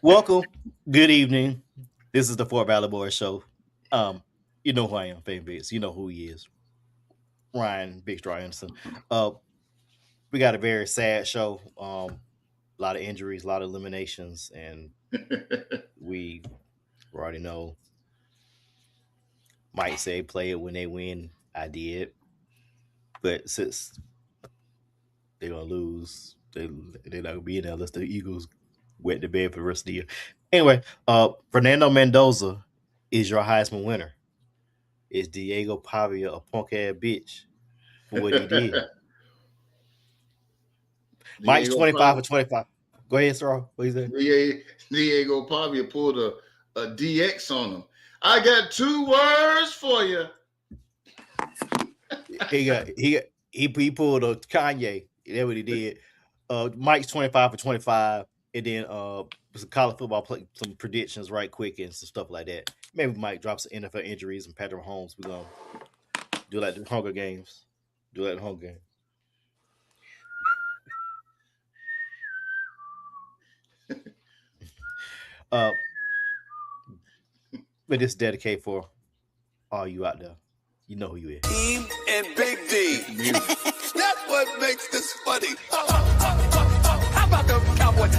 Welcome. Good evening. This is the Fort Valley Boys Show. Um, you know who I am, Fame Bits. You know who he is, Ryan Big Straw Anderson. Uh, we got a very sad show. A lot of injuries, a lot of eliminations, and we already know. Might say play it when they win. I did, but since they're gonna lose, they're not gonna be in there unless the Eagles wet the bed for the rest of the year. Anyway, Fernando Mendoza is your Heisman winner. Is Diego Pavia a punk ass bitch for what he did? Mike's Diego 25 for Pavia, 25. Go ahead, sir. What you say? Diego Pavia pulled a DX on him. I got two words for you. He pulled a Kanye. That's what he did. Mike's 25 for 25. And then some college football play some predictions right quick and some stuff like that. Maybe Mike drops some NFL injuries and Patrick Mahomes. We're gonna do like the Hunger Games. Do like the Hunger Games. uh but this is dedicated for all you out there. You know who you is. Team and Big D. That's what makes this funny. How about the Cowboys?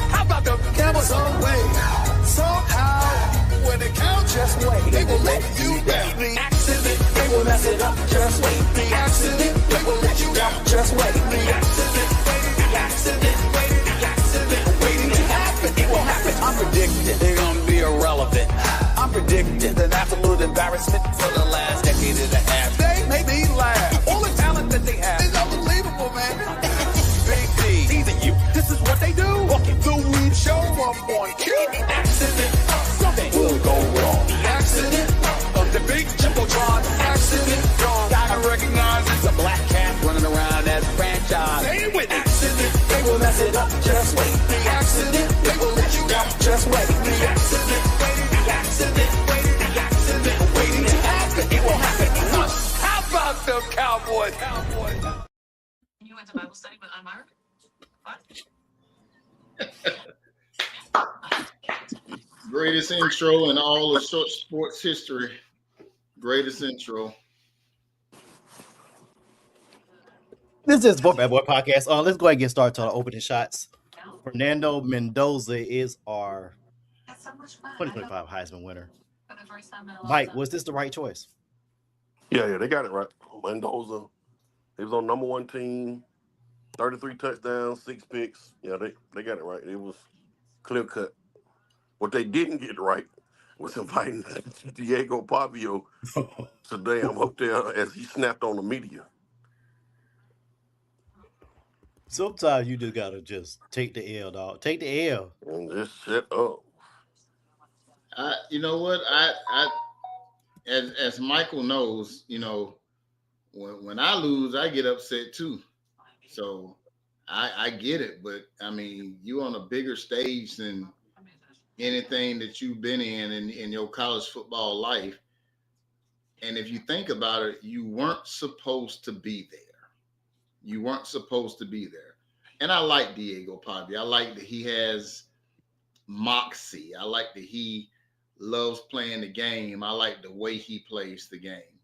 How about the Cowboys? Some way, somehow, when they count, just wait. They will let you down. The accident, they will mess it up. Just wait. The accident, they will let you down. Just wait. The accident, waiting to happen. It will happen. I'm predicting they're gonna be irrelevant. I'm predicting an absolute embarrassment for the last decade and a half. They make me laugh. All the talent that they have is unbelievable, man. Big D, these are you. This is what they do. Walking through weed, show up on cue. Accident, something will go wrong. Accident of the big Jumbotron. Accident, gotta recognize it's a black cat running around that franchise. Say it with accident, they will mess it up. Just wait. The accident, they will let you down. Just wait. The accident, waiting to happen. It will happen. How about the Cowboys? You went to Bible study with Myra? What? Greatest intro in all of short sports history. Greatest intro. This is Boy Bad Boy Podcast. Let's go ahead and get started on the opening shots. Fernando Mendoza is our 2025 Heisman winner. Mike, was this the right choice? Yeah, they got it right. Mendoza, he was on number one team, 33 touchdowns, 6 picks. Yeah, they got it right. It was clear cut. What they didn't get right was inviting Diego Pavia to damn up there as he snapped on the media. Sometimes you just gotta just take the L, dog. Take the L. And just shut up. You know what? I as Michael knows, you know, when I lose, I get upset too. So I get it, but I mean, you on a bigger stage than anything that you've been in your college football life. And if you think about it, you weren't supposed to be there. You weren't supposed to be there. And I like Diego Pavia. I like that he has moxie. I like that he loves playing the game. I like the way he plays the game.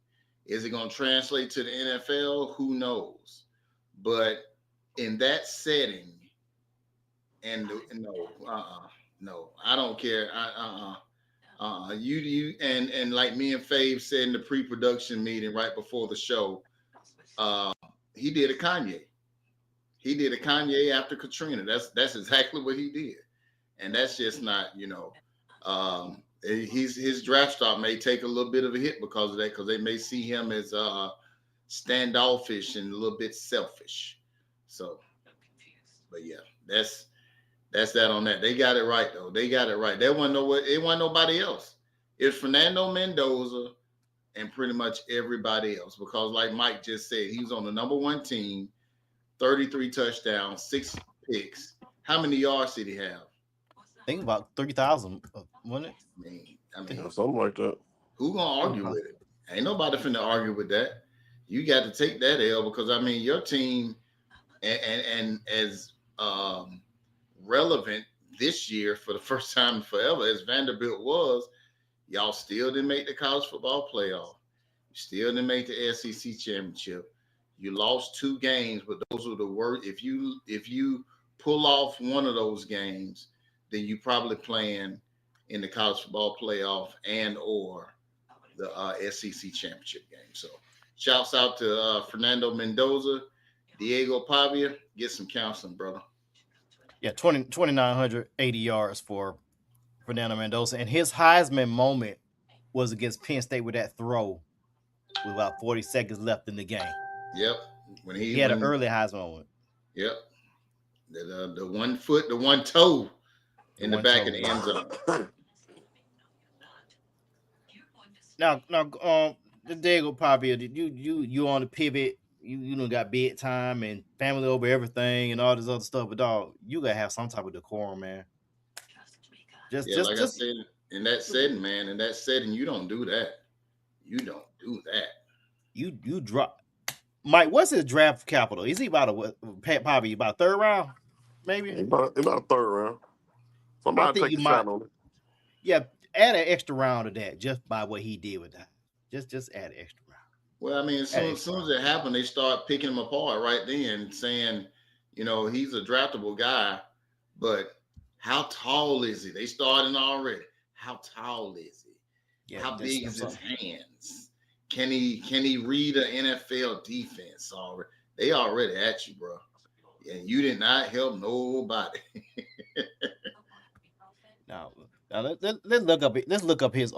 Is it going to translate to the NFL? Who knows? But in that setting, and no, I don't care. You and like me and Fave said in the pre-production meeting right before the show, he did a Kanye. He did a Kanye after Katrina. That's exactly what he did, and that's just not, you know. His draft stock may take a little bit of a hit because of that, because they may see him as standoffish and a little bit selfish. So, but yeah, that's that on that. They got it right though. They got it right. It wasn't nobody else. It's Fernando Mendoza and pretty much everybody else, because like Mike just said, he was on the number one team, 33 touchdowns, 6 picks. How many yards did he have? I think about 3,000, wasn't it? I mean, Something like that. Who gonna argue with it? Ain't nobody finna argue with that. You got to take that L, because I mean your team and as relevant this year, for the first time forever, as Vanderbilt was, y'all still didn't make the college football playoff. You still didn't make the SEC championship. You lost two games, but those were the worst. If you pull off one of those games, then you probably playing in the college football playoff and or the SEC championship game. So, shouts out to Fernando Mendoza, Diego Pavia. Get some counseling, brother. Yeah, 2,980 yards for Fernando Mendoza. And his Heisman moment was against Penn State with that throw with about 40 seconds left in the game. Yep. When he He had an when early Heisman moment. Yep. The 1 foot, the one toe The in the one back of toe, the yeah. end zone. Now, the Diego Pavia, you on the pivot. You know got bedtime and family over everything and all this other stuff, but dog, you gotta have some type of decorum, man. Just Yeah, just like I just said, in that setting, man, in that setting, you don't do that. You don't do that. you drop Mike. What's his draft capital? Is he about a what? Pat Pavia about third round, maybe? About a third round. I Somebody think take you a might. shot on it. Yeah, add an extra round of that just by what he did with that. Just add an extra round. Well, I mean, as Add soon an as, extra soon as round. it happened, they start picking him apart right then, saying, he's a draftable guy, but how tall is he? They starting already. How tall is he? Yeah, How just big is his something. hands? Can he read an NFL defense already? They already at you, bro. And you did not help nobody. Now let's look up. Let's look up his.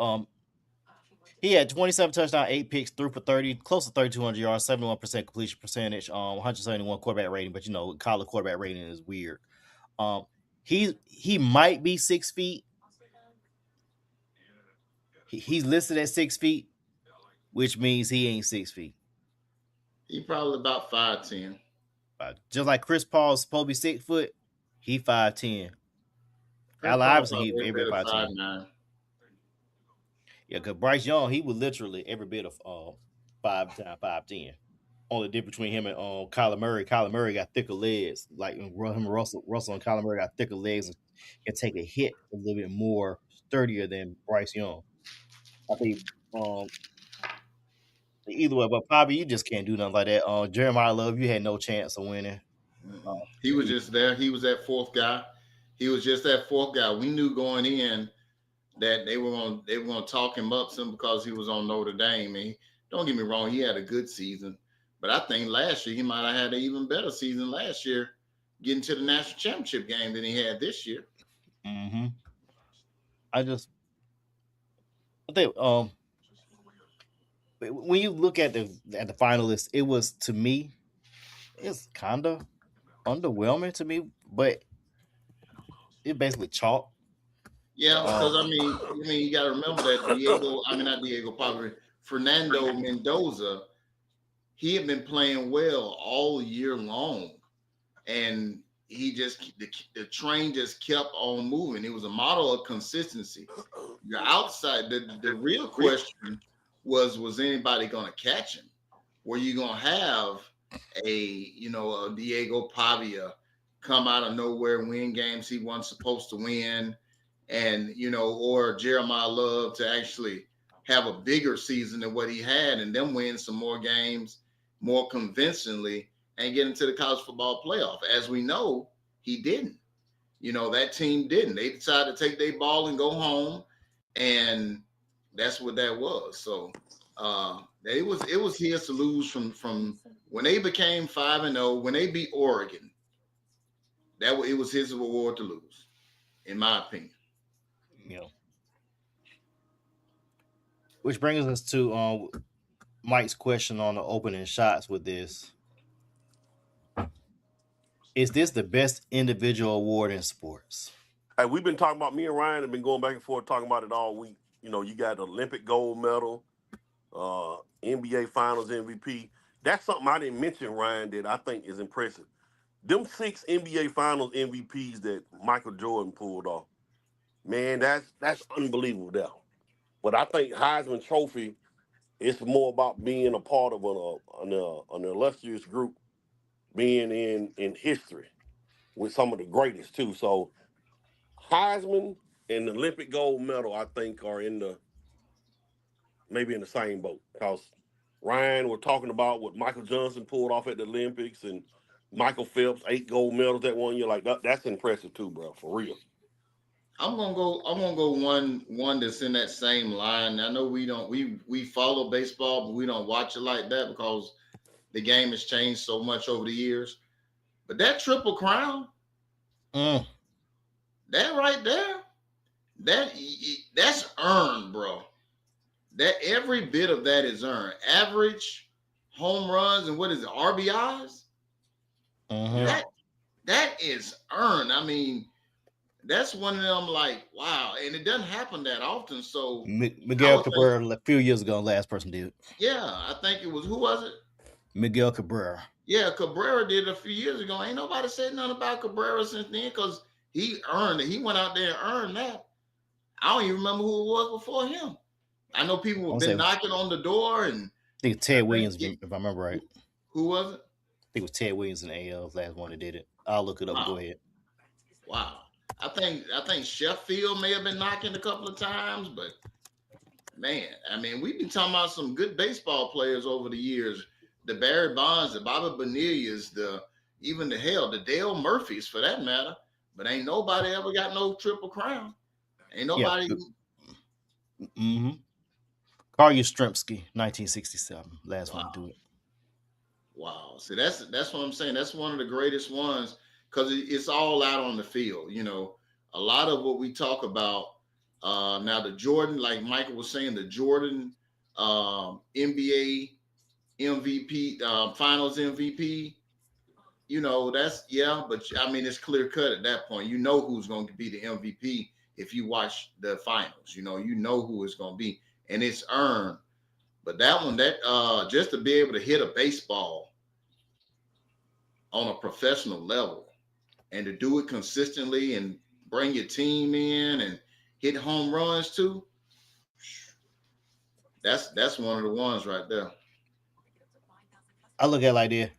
He had 27 touchdowns, 8 picks, threw for 30, close to 3,200 yards, 71% completion percentage, 171 quarterback rating. But college quarterback rating is weird. Um, he might be 6 feet. He's listed at 6 feet, which means he ain't 6 feet. He probably about 5'10". Just like Chris Paul's supposed to be 6 foot, he 5'10. Chris Allen Paul Iverson, he probably every bit better 5'10. 5'9". Yeah, because Bryce Young, he was literally every bit of 5'10". Only difference between him and Kyler Murray. Kyler Murray got thicker legs. Like him, Russell and Kyler Murray got thicker legs and can take a hit a little bit more sturdier than Bryce Young. I think um either way, but Bobby, you just can't do nothing like that. Jeremiah Love, you had no chance of winning. Mm-mm. He was just there. He was that fourth guy. He was just that fourth guy. We knew going in that they were gonna talk him up some because he was on Notre Dame. And don't get me wrong, he had a good season, but I think last year he might have had an even better season last year, getting to the national championship game than he had this year. hmm I just I think when you look at the finalists, it was to me it's kind of underwhelming to me, but it basically chalk. Yeah, Um, because I mean, you got to remember that Diego. I mean, not Diego, probably Fernando Mendoza. He had been playing well all year long, and he just the train just kept on moving. It was a model of consistency. You're outside. The real question was anybody going to catch him? Were you going to have a Diego Pavia come out of nowhere and win games he wasn't supposed to win, and or Jeremiah Love to actually have a bigger season than what he had, and then win some more games more convincingly and get into the college football playoff? As we know, he didn't. That team didn't. They decided to take their ball and go home, and that's what that was. So it was his to lose from when they became 5-0, when they beat Oregon. It was his reward to lose, in my opinion. you know, which brings us to Mike's question on the opening shots with this. Is this the best individual award in sports? Hey, we've been talking about, me and Ryan have been going back and forth talking about it all week. You got Olympic gold medal, NBA Finals MVP. That's something I didn't mention, Ryan, that I think is impressive. Them 6 NBA Finals MVPs that Michael Jordan pulled off, man, that's unbelievable there. But I think Heisman Trophy, it's more about being a part of an illustrious group, being in history with some of the greatest too. So Heisman and the Olympic gold medal, I think, are in the maybe in the same boat. Because Ryan, we're talking about what Michael Johnson pulled off at the Olympics, and Michael Phelps 8 gold medals that 1 year. Like that's impressive too, bro. For real. I'm gonna go one that's in that same line. I know we follow baseball, but we don't watch it like that because the game has changed so much over the years. But that triple crown, Mm, that right there, that that's earned, bro. That every bit of that is earned. Average home runs and what is it, RBIs? mm-hmm. Yeah. That that is earned. I mean, that's one of them like wow, and it doesn't happen that often. So I Miguel would think, Cabrera a few years ago, last person did. yeah, I think it was who was it? Miguel Cabrera. Yeah, Cabrera did it a few years ago. Ain't nobody said nothing about Cabrera since then because he earned it. He went out there and earned that. I don't even remember who it was before him. I know people I have want to say, been I knocking on the door, and think it's I Ted think Williams, if I remember right. I who was it? think it was Ted Williams in the AL, last one that did it. I'll look it up. Wow, Go ahead. wow. I think Sheffield may have been knocking a couple of times, but man, I mean, we've been talking about some good baseball players over the years. The Barry Bonds, the Bobby Bonillas, the even the hell, the Dale Murphys for that matter. But ain't nobody ever got no triple crown. Ain't Yeah. nobody. Mm-hmm. Carl Yastrzemski, 1967, last one to Wow, do it. wow. See, that's what I'm saying. That's one of the greatest ones because it's all out on the field. A lot of what we talk about now, the Jordan, like Michael was saying, the Jordan NBA MVP, Finals MVP. That's yeah, but I mean, it's clear cut at that point. You know who's going to be the MVP if you watch the finals. You know who it's going to be, and it's earned. But that one, that just to be able to hit a baseball on a professional level and to do it consistently and bring your team in and hit home runs too, that's one of the ones right there. I look at it like this.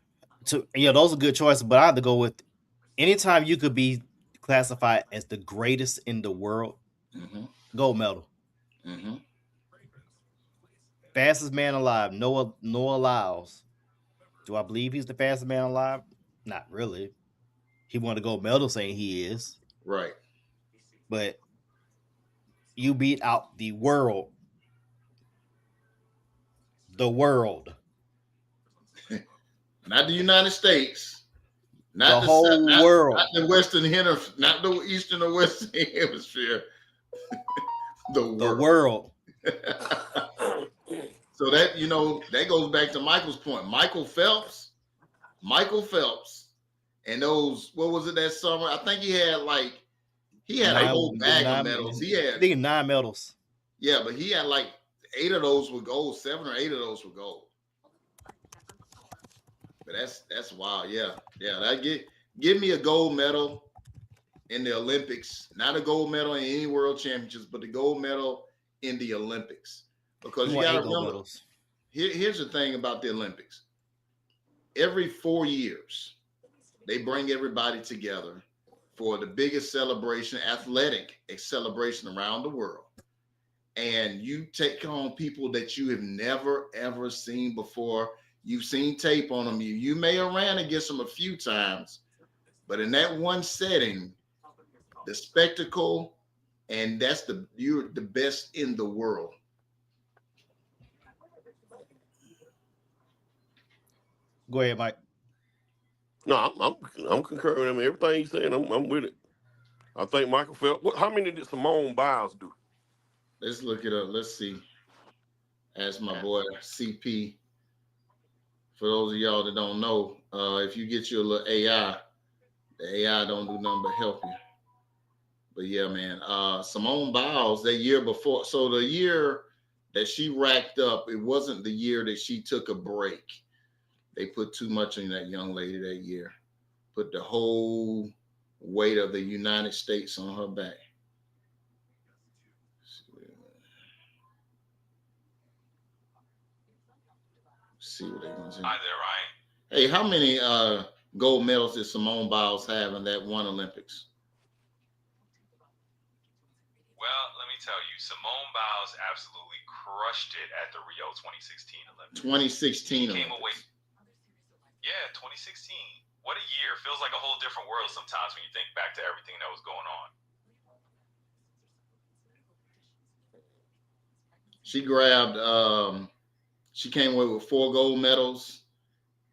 Those are good choices, but I have to go with anytime you could be classified as the greatest in the world, Hmm. gold medal. Hmm. Fastest man alive, Noah Lyles. Do I believe he's the fastest man alive? Not really. He won a gold medal saying he is, Right. but you beat out the world, Not the United States, not the the whole not world, the Western Hemisphere, not the Eastern or Western Hemisphere, the the world. world. So that goes back to Michael's point. Michael Phelps, and those what was it that summer? I think he had a whole bag of medals. He I had think 9 medals. yeah, but he had like 8 of those were gold, 7 or 8 of those were gold. But that's wild. Yeah, yeah. That give me a gold medal in the Olympics, not a gold medal in any world championships, but the gold medal in the Olympics. He Because you won got to eight gold remember, medals. here's the thing about the Olympics. Every 4 years, they bring everybody together for the biggest celebration, athletic celebration around the world. And you take on people that you have never ever seen before. You've seen tape on them. You may have ran against them a few times, but in that one setting, the spectacle, and you're the best in the world. Go ahead, Mike. No, I'm concurring. I mean, everything he's saying, I'm with it. I think Michael Phelps. How many did Simone Biles do? Let's look it up. Let's see. Ask my boy CP. For those of y'all that don't know, if you get your little AI, the AI don't do nothing but help you. But yeah, man. Simone Biles that year before. So the year that she racked up, it wasn't the year that she took a break. They put too much on that young lady that year. Put the whole weight of the United States on her back. See what they're gonna say. Hi there, Ryan. Hey, how many gold medals did Simone Biles have in that one Olympics? me tell you, Simone Biles absolutely crushed it at the Rio 2016 Olympics. 2016 Came away. Olympics. Yeah, 2016. What a year. Feels like a whole different world sometimes when you think back to everything that was going on. She grabbed. She came away with 4 gold medals,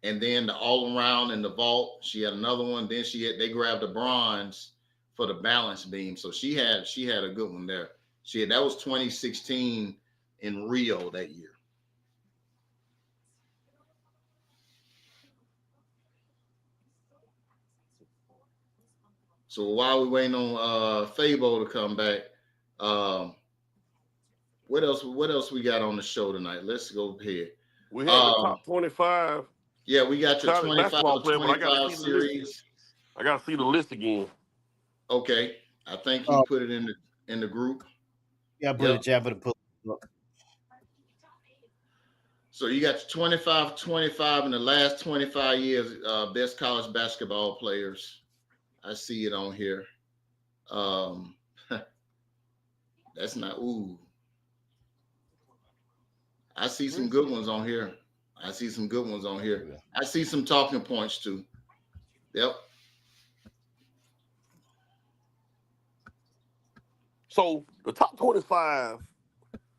and then the all around in the vault. She had another one. Then they grabbed the bronze for the balance beam. So she had a good one there. That was 2016 in Rio that year. So while we're waiting on Fabo to come back, um, what else we got on the show tonight? Let's go ahead. We had the Um, top 25 yeah, we got your college 25 basketball to player, but I got to 25 see the list. series. I got to see the list again. Okay. I think he Oh, put it in the group. yeah, I put Yep. it. Yeah, I put it. Look, So you got 25, 25 in the last 25 years, best college basketball players. I see it on here. Um, that's not ooh. I see some good ones on here. I see some good ones on here. yeah. I see some talking points too. Yep. So the top 25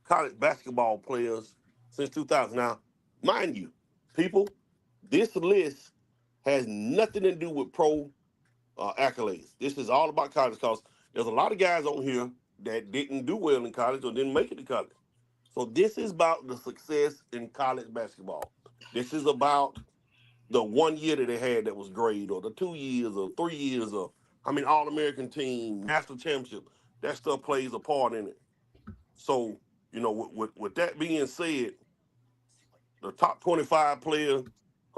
college basketball players since 2000. Now, mind you, people, this list has nothing to do with pro accolades. This is all about college because there's a lot of guys on here that didn't do well in college or didn't make it to college. So this is about the success in college basketball. This is about the 1 year that they had that was great, or the 2 years, or 3 years, or All American team, national championship. That stuff plays a part in it. So with that being said, the top 25 players.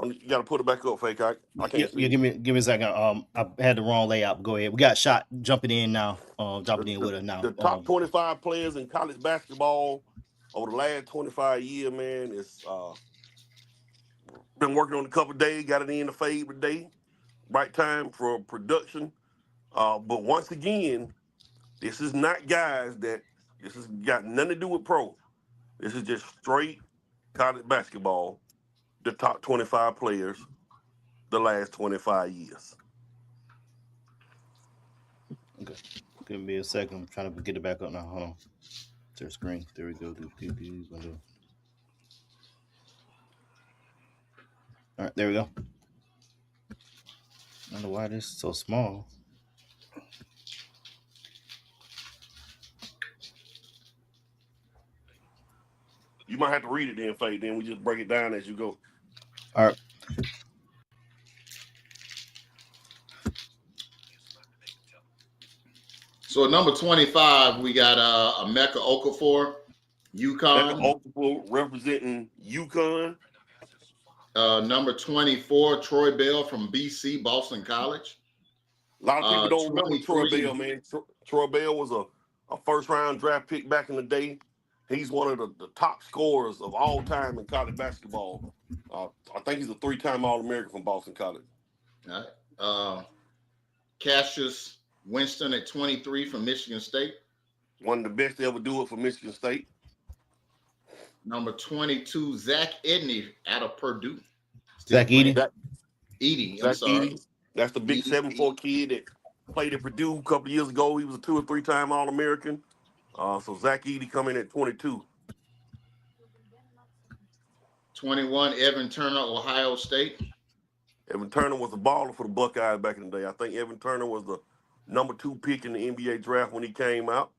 You got to put it back up, fake. I Yeah, can't yeah. see Give me a second. I had the wrong layout. Go ahead. We got shot jumping in now. Jumping the, in the with her now. the top 25 players in college basketball over the last 25 years. Man, it's been working on a couple of days. Got it in the favorite day, right time for production. But once again, this is not guys that this has got nothing to do with pro. This is just straight college basketball. The top 25 players the last 25 years. Okay. Give me a second. I'm trying to get it back up now. Hold on. Share screen. There we go. All right. There we go. I don't know why this is so small. You might have to read it then, Fade. Then we just break it down as you go. All right. So at number 25, we got Emeka Okafor, Becca UConn. Okafor representing UConn. Number 24, Troy Bell from BC, Boston College. A lot of people don't remember Troy 23, Bell, man. Troy Bell was a first round draft pick back in the day. He's one of the top scorers of all time in college basketball. I think he's a 3-time All American from Boston College. all right. Cassius Winston at 23 from Michigan State. One of the best to ever do it for Michigan State. Number 22, Zach Edney out of Purdue. Still Zach playing. Edey. Zach, Edie, I'm Zach sorry. Edey. That's the big Edie. 7'4" kid that played at Purdue a couple of years ago. He was a 2 or 3-time All American. So Zach Edey coming at 22. 21, Evan Turner, Ohio State. Evan Turner was a baller for the Buckeyes back in the day. I think Evan Turner was the number 2 pick in the NBA draft when he came out.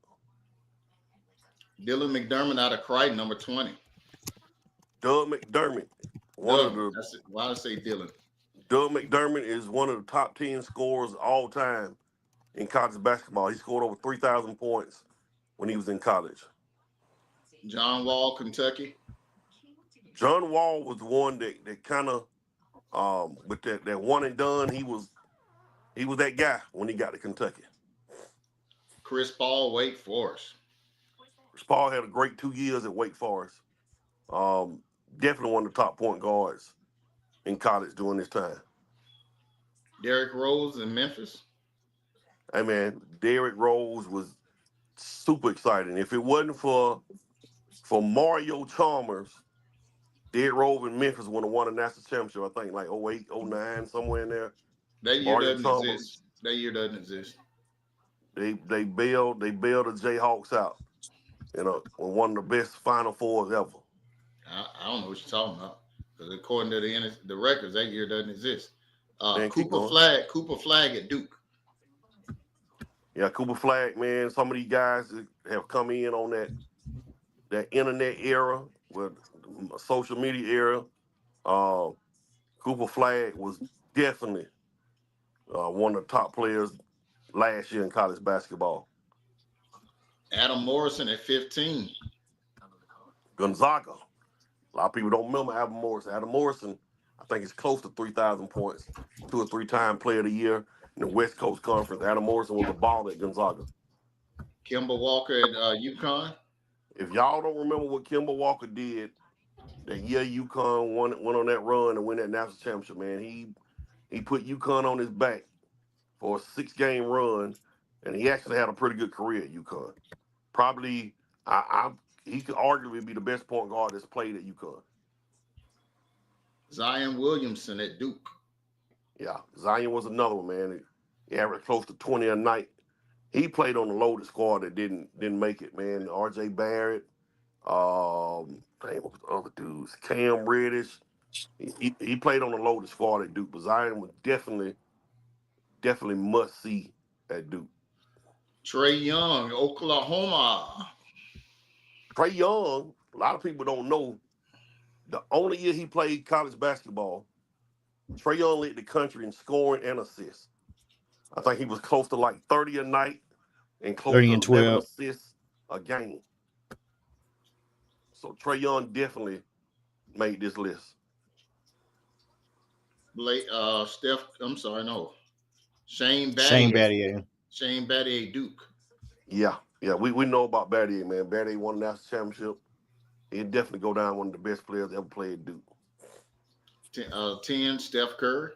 Dylan McDermott out of Crichton, number 20. Doug McDermott, That's it. Why did I say Dylan? Doug McDermott is one of the top 10 scorers all time in college basketball. He scored over 3,000 points when he was in college. John Wall, Kentucky. John Wall was the one that kind of with that one and done. He was that guy when he got to Kentucky. Chris Paul, Wake Forest. Chris Paul had a great 2 years at Wake Forest. Definitely one of the top point guards in college during this time. Derrick Rose in Memphis. Hey man, Derrick Rose was super exciting. If it wasn't for Mario Chalmers, Dead Rove in Memphis would have won a national championship. I think like '08, '09, somewhere in there. That year Mario doesn't Chalmers, exist. That year doesn't exist. they bailed the Jayhawks out. On one of the best Final Fours ever. I don't know what you're talking about. Because according to the records, that year doesn't exist. Man, keep going. Cooper Flag at Duke. Yeah, Cooper Flag, man. Some of these guys that have come in on that internet era with social media era. Uh, Cooper Flag was definitely one of the top players last year in college basketball. Adam Morrison at 15. Gonzaga. A lot of people don't remember Adam Morrison. Adam Morrison, I think, is close to 3,000 points, 2 or 3 time player of the year in the West Coast Conference. Adam Morrison was a baller at Gonzaga. Kemba Walker at UConn. If y'all don't remember what Kimber Walker did that year UConn went on that run and win that national championship, man, he put UConn on his back for a 6 game run, and he actually had a pretty good career at UConn. Probably, he could arguably be the best point guard that's played at UConn. Zion Williamson at Duke. Yeah, Zion was another one, man. He averaged close to 20 a night. He played on the loaded squad that didn't make it, man. R.J. Barrett, what was the other dudes? Cam Reddish. He played on the loaded squad at Duke, but Zion was definitely must see at Duke. Trae Young, Oklahoma. Trae Young, a lot of people don't know, the only year he played college basketball, Trae Young led the country in scoring and assists. I think he was close to like 30 a night and close 30 to and 11 12. assists a game. So Trae Young definitely made this list. Blake, Steph. I'm sorry, no. Shane Shane Battier. Battier. Shane Battier, Duke. Yeah, we know about Battier, man. Battier won the national championship. He'd definitely go down one of the best players ever played at Duke. 10, Steph Curry.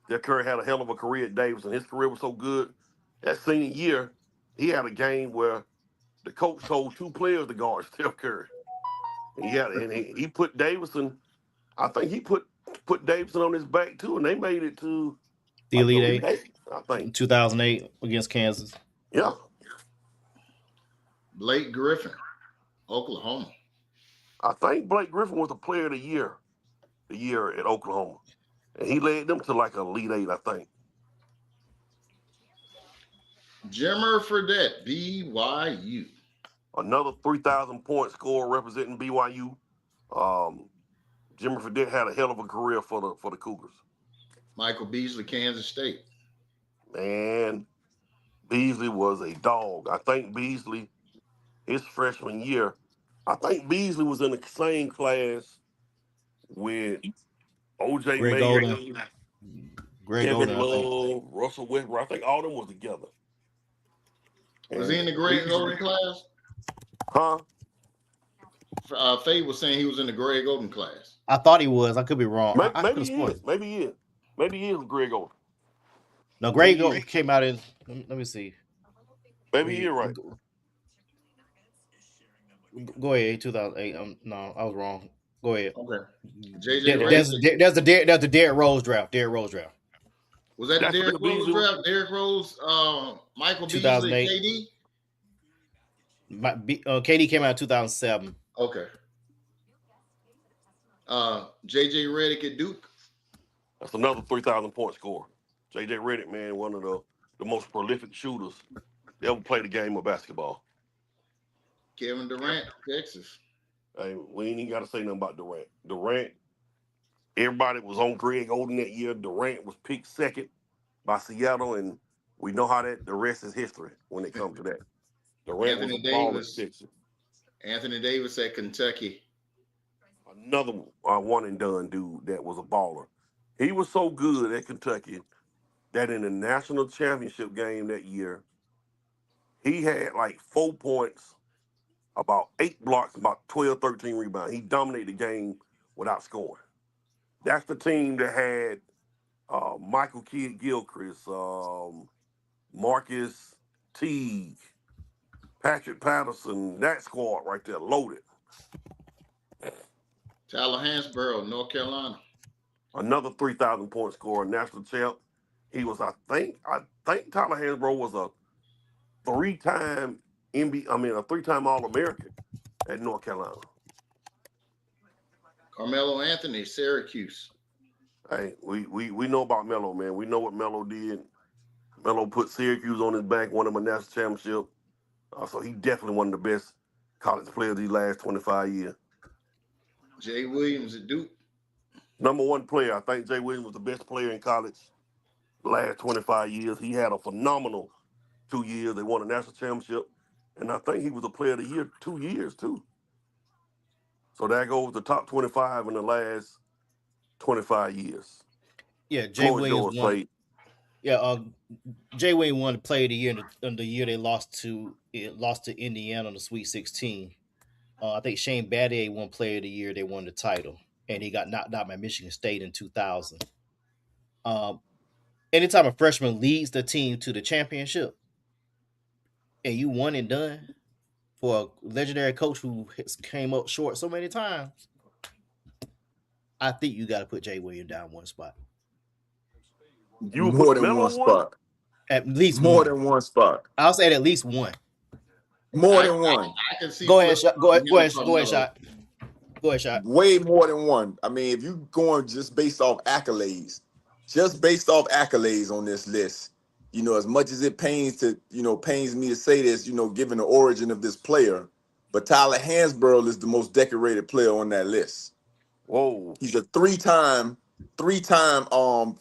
Steph Curry had a hell of a career at Davidson. His career was so good. That senior year, he had a game where the coach told 2 players to guard Steph Curry. He put Davidson. I think he put Davidson on his back too, and they made it to The like the Elite Elite Eight, Eight. I think. 2008 against Kansas. Yeah, Blake Griffin, Oklahoma. I think Blake Griffin was the player of the year at Oklahoma, and he led them to like an Elite Eight. I think. Jimmer Fredette, BYU. Another 3,000 point scorer representing BYU. Um, Jimmy Fredette had a hell of a career for the Cougars. Michael Beasley, Kansas State. Man, Beasley was a dog. I think Beasley, his freshman year, I think Beasley was in the same class with OJ Greg Golden. Mayo, Greg Kevin Golden, I think. Love, Russell Westbrook. I think all them was together. Was he in the And Greg Beasley, Golden class? huh? Faye was saying he was in the Greg Golden class. I thought he was. I could be wrong. I could Maybe have he sworn. is. Maybe he is Greg Oden. No, Greg Golden came out in. Let me see. Maybe he is right. Go ahead. 2008. No, I was wrong. Go ahead. Okay. JJ Redick. There's the Derrick Rose draft. Derrick Rose draft. Was that the That's Derrick what Rose Beasley draft? Derrick Rose, Michael Beasley, 2008. KD? KD came out in 2007. Okay. JJ Redick at Duke. That's another 3,000 point scorer. JJ Redick, man, one of the most prolific shooters that ever played the game of basketball. Kevin Durant, Texas. Hey, we ain't even got to say nothing about Durant. Durant, everybody was on Greg Oden that year. Durant was picked second by Seattle, and we know how the rest is history when it comes to that. Durant was a baller at Texas. Anthony Davis at Kentucky. Another one and done dude that was a baller. He was so good at Kentucky that in the national championship game that year, he had like 4 points, about 8 blocks, about 12, 13 rebounds. He dominated the game without scoring. That's the team that had Michael Kidd Gilchrist, Marcus Teague, Patrick Patterson, that squad right there, loaded. Tyler Hansborough, North Carolina. Another 3,000 point scorer, national champ. He was, I think Tyler Hansbrough was a three-time a three-time All-American at North Carolina. Carmelo Anthony, Syracuse. Hey, we know about Melo, man. We know what Melo did. Melo put Syracuse on his back, won him a national championship. So he definitely one of the best college players these last 25 years. Jay Williams at Duke. Number one player. I think Jay Williams was the best player in college the last 25 years. He had a phenomenal 2 years. They won a national championship. And I think he was a player of the year 2 years, too. So that goes the top 25 in the last 25 years. Yeah, Jay Floyd Williams George won. played. Yeah, Jay Williams won the Player of the Year in the year they lost to Indiana on the Sweet 16. I think Shane Battier won Player of the Year. They won the title, and he got knocked out by Michigan State in 2000. Um, Anytime a freshman leads the team to the championship, and you won and done for a legendary coach who has came up short so many times, I think you got to put Jay Williams down one spot, You would More put than Melo one one? spot. at least More one. than one spot. I'll say at least one. More I, than one. I can see Go ahead, flip shot. Go ahead. Go him and ahead. Go ahead, Carmelo. shot. Go ahead, shot. Way more than one. I mean, if you going just based off accolades, on this list, as much as it pains me to say this, given the origin of this player, but Tyler Hansborough is the most decorated player on that list. Whoa. He's a three-time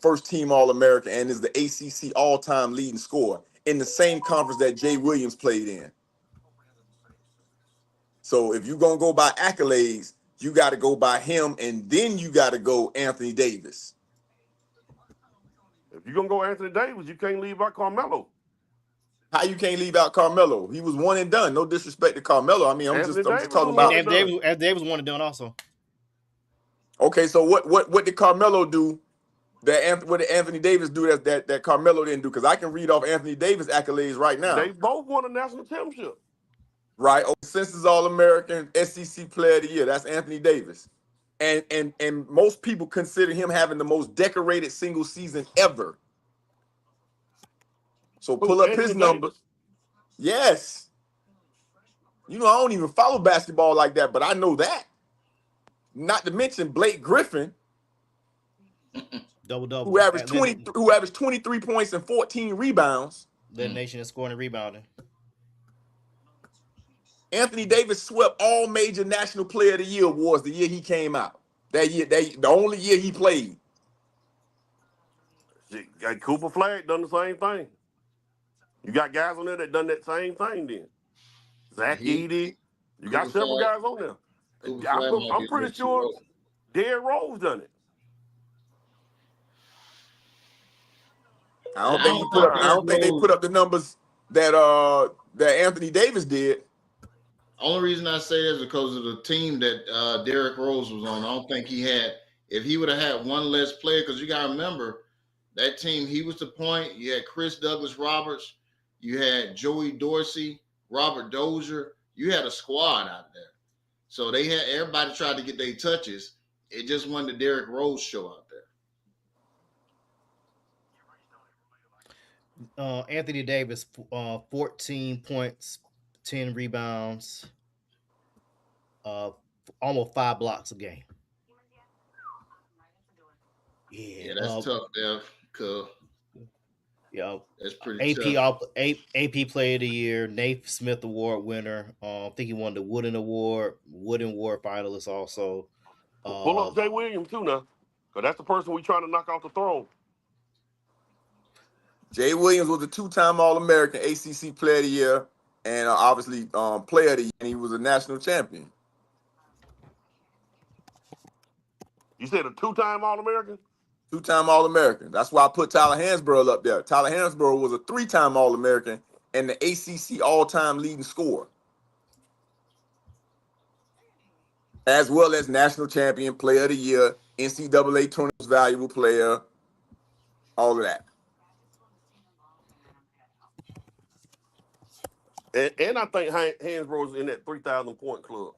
first team All-American and is the ACC all-time leading scorer in the same conference that Jay Williams played in. So if you're going to go by accolades, you got to go by him, and then you got to go Anthony Davis. If you're going to go Anthony Davis, you can't leave out Carmelo. How you can't leave out Carmelo? He was one and done. No disrespect to Carmelo. I mean, I'm Anthony just Davis talking was one about. and done. Anthony Davis wanted to do it also. Okay, so what did Carmelo do? What did Anthony Davis do that Carmelo didn't do? Because I can read off Anthony Davis accolades right now. They both won a national championship. Right, Census All-American, SEC Player of the Year. That's Anthony Davis, and most people consider him having the most decorated single season ever. So pull up Anthony his numbers. Davis? Yes, I don't even follow basketball like that, but I know that. Not to mention Blake Griffin, Double. who averaged 23 points and 14 rebounds. Led the nation in scoring and rebounding. Anthony Davis swept all major National Player of the Year awards the year he came out. That year, the only year he played. Got Cooper Flag done the same thing. You got guys on there that done that same thing then. Zach Edey. You got several guys on there. I'm pretty sure Derrick Rose done it. I don't think they put up the numbers that Anthony Davis did. Only reason I say that is because of the team that Derrick Rose was on. I don't think he had. If he would have had one less player, because you got to remember that team. He was the point. You had Chris Douglas Roberts. You had Joey Dorsey, Robert Dozier. You had a squad out there. So they had everybody tried to get their touches. It just wasn't the Derrick Rose show out there. Anthony Davis, 14 points, 10 rebounds, almost 5 blocks a game. Yeah, that's tough there, cuz. That's pretty tough. AP Player of the Year, Naismith Smith Award winner. I think he won the Wooden Award finalist also. Pull up Jay Williams too now, because that's the person we trying to knock off the throne. Jay Williams was a 2-time All-American, ACC Player of the Year, and obviously Player of the Year, and he was a national champion. You said a 2-time All-American? 2-time All-American. That's why I put Tyler Hansborough up there. Tyler Hansborough was a 3-time All-American and the ACC all-time leading scorer, as well as national champion, Player of the Year, NCAA Tournament valuable player, all of that. And I think Hansbrough's in that 3,000 point club.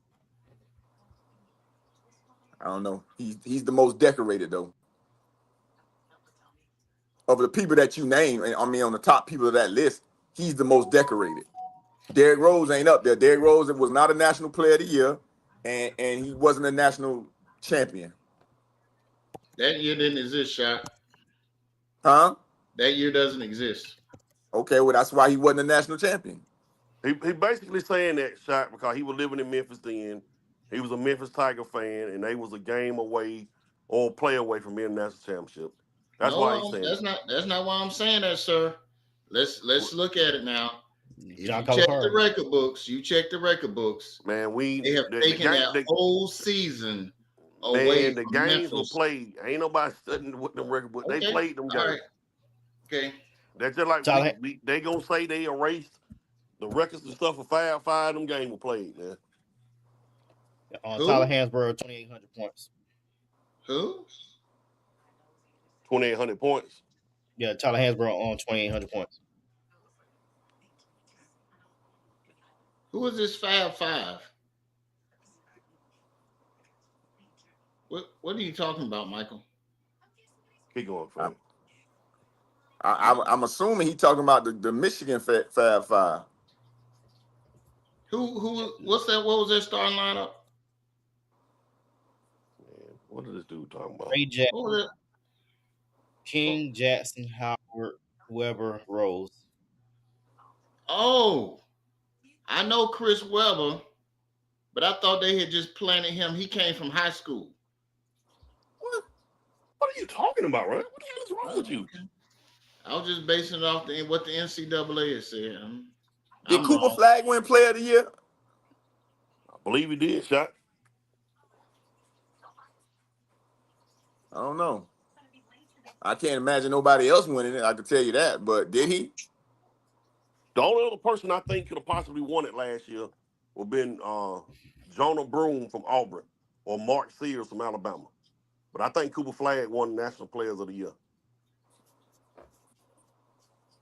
I don't know. He's the most decorated though. Of the people that you name, and I mean on the top people of that list, he's the most decorated. Derrick Rose ain't up there. Derrick Rose was not a national player of the year, and he wasn't a national champion. That year didn't exist, Shot. Huh? That year doesn't exist. Okay, well that's why he wasn't a national champion. He basically saying that shot because he was living in Memphis then. He was a Memphis Tiger fan, and they was a game away or a play away from being a national championship. That's No, why he's saying that. that's not why I'm saying that, sir. Let's look at it now. If John you check the Calipari. record books, Man, they have the taken game that whole season away man, the from games were Memphis. played. Ain't nobody studying with them record books. They Okay, played them all games. right, okay. That's just like Tyler, they gonna say they erased the records and stuff for five. Them games were played, man. Tyler Who? Hansbrough, 2,800 points. Who? 2,800 points. Yeah, Tyler Hansbrough on 2,800 points. Who is this Fab Five? What are you talking about, Michael? Keep going, I, Frank. I'm assuming he talking about the Michigan Fab Five. Who? What's that? What was their starting lineup? Man, what is this dude talking about? Ray Jack, What was it? King, Jackson, Howard, Weber, Rose. Oh, I know Chris Webber, but I thought they had just planted him. He came from high school. What are you talking about, right? What the hell is wrong with you? Okay. I was just basing it off what the NCAA has said. Did I'm Cooper wrong. Flag win Player of the Year? I believe he did, shot. I don't know. I can't imagine nobody else winning it. I can tell you that. But did he? The only other person I think could have possibly won it last year would have been Jonah Broome from Auburn or Mark Sears from Alabama. But I think Cooper Flag won National Players of the Year.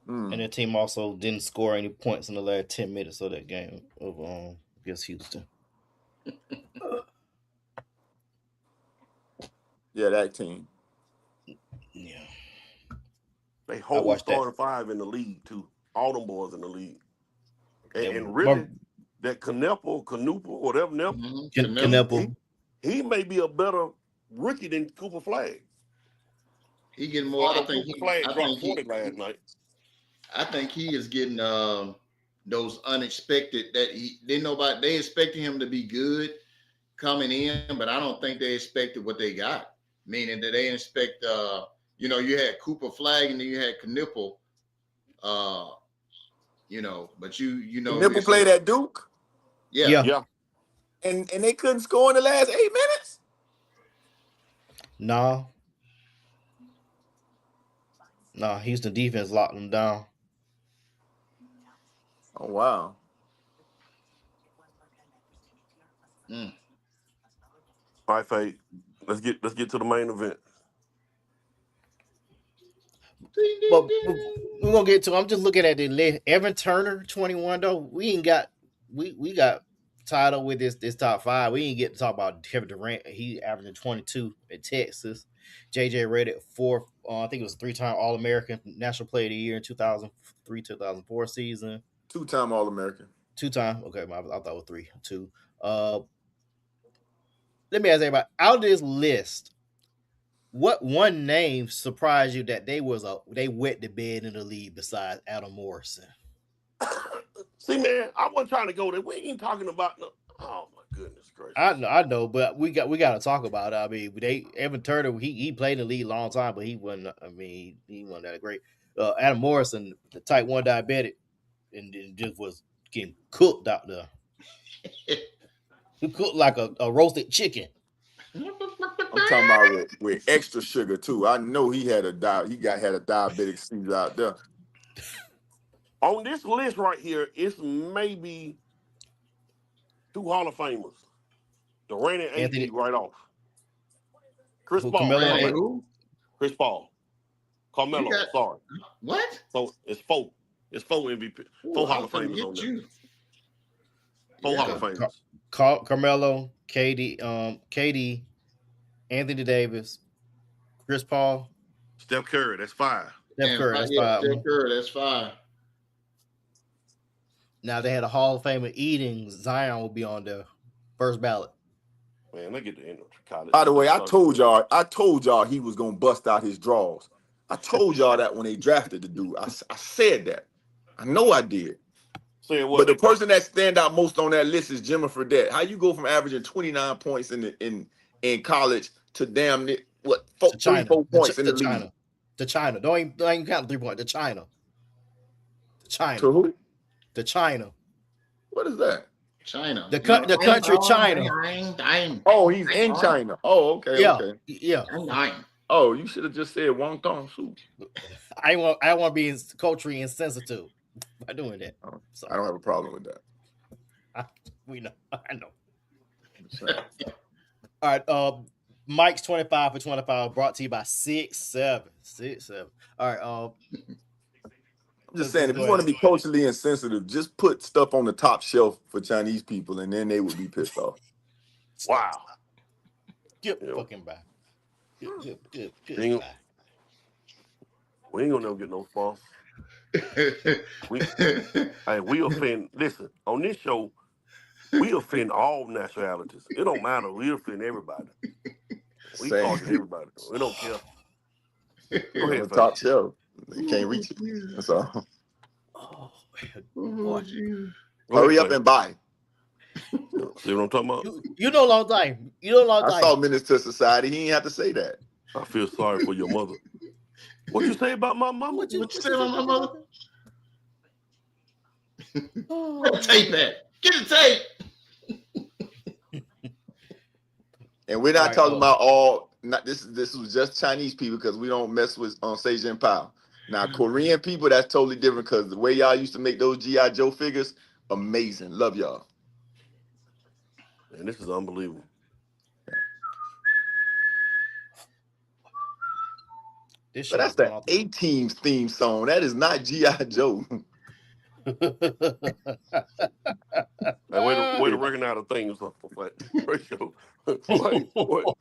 And the team also didn't score any points in the last 10 minutes of that game of against Houston. Yeah, that team. Yeah. They I whole watched that. starting five in the league, too. All them boys in the league. And My really, that Canupa, whatever, Kneppel. he may be a better rookie than Cooper Flag. He getting more. Although Cooper Flag dropped 40 last night. I think he is getting those unexpected that they expected him to be good coming in, but I don't think they expected what they got. Meaning that they expect you had Cooper Flag and then you had Knippel, but Nipple played at Duke. Yeah. And they couldn't score in the last 8 minutes. Nah, Houston defense locked them down. Oh wow. All right, Fade. Let's get to the main event. But we're gonna get to. I'm just looking at the list. Evan Turner, 21 though. We ain't got. We got tied up with this top five. We ain't get to talk about Kevin Durant. He averaging 22 at Texas. JJ Redick, fourth. I think it was 3-time All American, National Player of the Year in 2003 2004 season. 2-time All American. 2-time. Okay, I thought it was 3, 2. Let me ask everybody out of this list. What one name surprised you that they wet the bed in the league besides Adam Morrison? See, man, I wasn't trying to go there. We ain't talking about no. Oh my goodness gracious! I know, but we got to talk about it. I mean, Evan Turner, he played in the league a long time, but he wasn't. I mean, he wasn't that great. Adam Morrison, the type 1 diabetic, and just was getting cooked out there. He cooked like a roasted chicken. I'm talking about with extra sugar too. I know he had a diabetic seizure out there. On this list right here, it's maybe 2 Hall of Famers. Durant and Anthony, AD right off. Chris Paul. Carmelo. Chris Paul. Carmelo. Sorry. What? So it's 4. It's 4 MVP. 4 Hall of Famers on there. Four Hall of Yeah. Famers. Carmelo, KD, Anthony Davis, Chris Paul, Steph Curry, that's five. Steph And Curry. That's yeah, five. Steph Curry, that's five. Now they had a Hall of Famer eating. Zion will be on the first ballot. Man, they get the end of college. By the way, Let's start. I told y'all he was gonna bust out his draws. I told y'all that when they drafted the dude. I said that. I know I did. Saying But what? the person that stand out most on that list is Jimmy Fredette. How you go from averaging 29 points in college to damn near what To three, China. 4 points in To the league? China. To China. Don't even count the 3 point. To China. To To China. who? To China. What is that? China. The country China. Dang. Oh, he's in China. Oh, okay, Yeah. okay. Yeah. Dang. Oh, you should have just said Wong Tong Su. I want to be culturally insensitive by doing that. I don't Sorry. have a problem with that. We know. I know. I'm just saying. All right. Mike's 25 for 25 brought to you by 6-7. 6-7. All right. I'm just saying, if you Go want to ahead. be culturally insensitive, just put stuff on the top shelf for Chinese people, and then they would be pissed off. Stop. Wow. Get You know, fucking by. Good. we ain't, Goodbye. we ain't gonna never get no sponsors. We offend. Listen, on this show, we offend all nationalities. It don't matter. We offend everybody. We target Saying everybody. We don't care. Go on ahead, the fam. top shelf, they can't Ooh, reach it. Jesus. That's all. Oh, Ooh, boy. Jesus. Go ahead, Hurry up Clay. and buy. See what I'm talking about? You know long time. You know long I saw time. Minister Society. He ain't have to say that. I feel sorry for your mother. What you say about my mama? What you say say about my about mother? that? Where the tape at? Get the tape. And we're All not right. talking about all. Not this was just Chinese people because we don't mess with on Seijin Pao. Now Korean people, that's totally different because the way y'all used to make those GI Joe figures, amazing. Love y'all. Man, this is unbelievable. This But show that's is going the off A Team's theme song. That is not GI Joe. the. Hey, way to recognize the things for ratio.